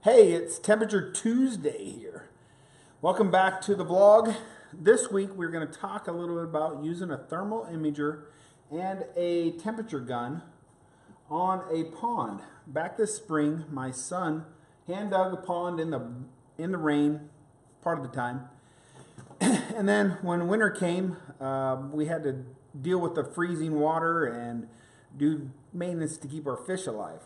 Hey, it's Temperature Tuesday here. Welcome back to the vlog. This week we're going to talk a little bit about using a thermal imager and a temperature gun on a pond. Back this spring, my son hand dug a pond in the rain part of the time. And then when winter came, we had to deal with the freezing water and do maintenance to keep our fish alive.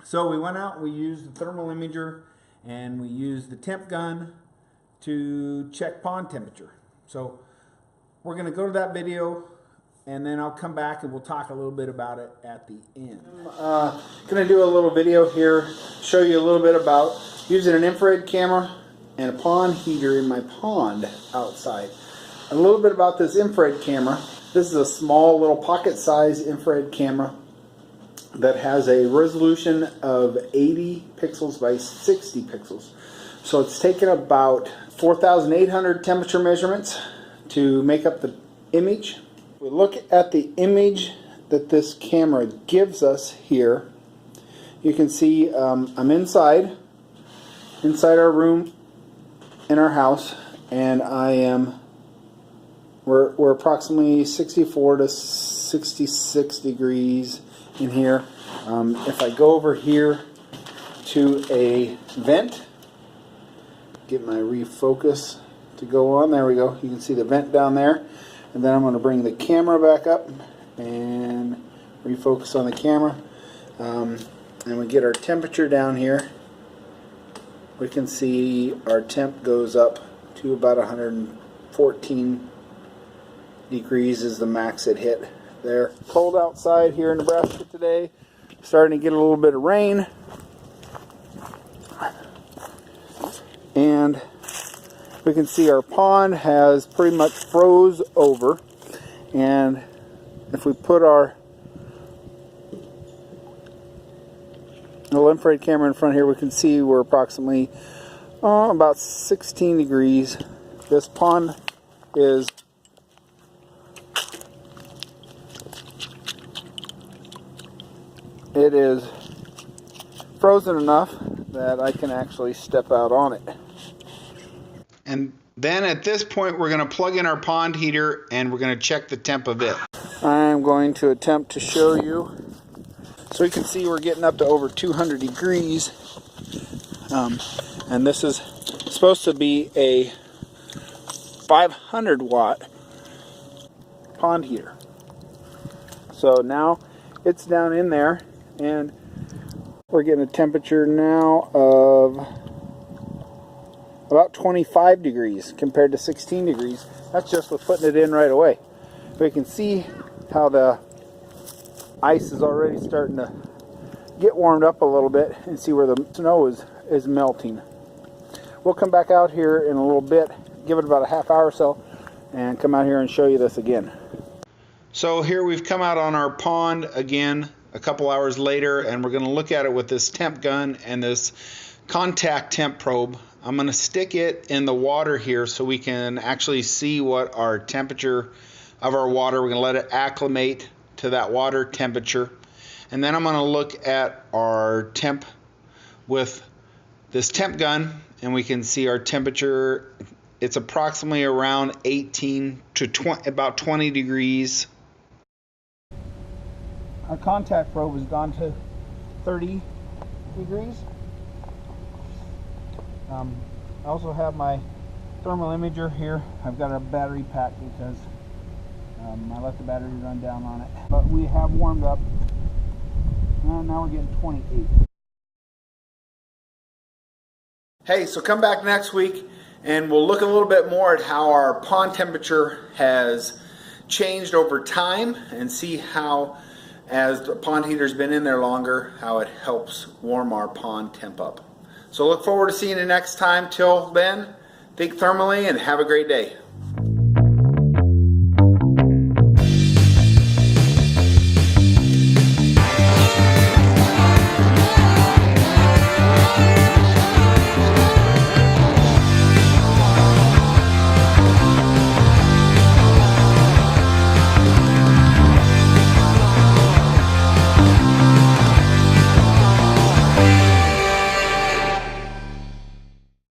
So we went out, we used the thermal imager, and we used the temp gun to check pond temperature. So we're going to go to that video, and then I'll come back and we'll talk a little bit about it at the end. I'm going to do a little video here, show you a little bit about using an infrared camera and a pond heater in my pond outside. A little bit about this infrared camera. This is a small little pocket-sized infrared camera that has a resolution of 80 pixels by 60 pixels. So it's taken about 4,800 temperature measurements to make up the image. We look at the image that this camera gives us here. You can see I'm inside our room in our house, and we're approximately 64 to 66 degrees in here. If I go over here to a vent, get my refocus to go on, there we go, you can see the vent down there, and then I'm going to bring the camera back up and refocus on the camera, and we get our temperature down here. We can see our temp goes up to about 114 degrees is the max it hit there. Cold outside here in Nebraska today. Starting to get a little bit of rain. And we can see our pond has pretty much froze over. And if we put our little infrared camera in front here, we can see we're approximately about 16 degrees. This pond is frozen enough that I can actually step out on it. And then at this point we're going to plug in our pond heater and we're going to check the temp of it. I'm going to attempt to show you. So you can see we're getting up to over 200 degrees. And this is supposed to be a 500 watt pond heater. So now it's down in there, and we're getting a temperature now of about 25 degrees compared to 16 degrees. That's just with putting it in right away. We can see how the ice is already starting to get warmed up a little bit, and see where the snow is melting. We'll come back out here in a little bit, give it about a half hour or so, and come out here and show you this again. So here we've come out on our pond again a couple hours later, and we're going to look at it with this temp gun and this contact temp probe. I'm going to stick it in the water here so we can actually see what our temperature of our water. We're going to let it acclimate to that water temperature, and then I'm going to look at our temp with this temp gun, and we can see our temperature. It's approximately around 18 to about 20 degrees. Our contact probe has gone to 30 degrees. I also have my thermal imager here. I've got a battery pack because I let the battery run down on it. But we have warmed up. Now we're getting 28. Hey, so come back next week and we'll look a little bit more at how our pond temperature has changed over time, and see how, as the pond heater's been in there longer, how it helps warm our pond temp up. So look forward to seeing you next time. Till then, think thermally and have a great day.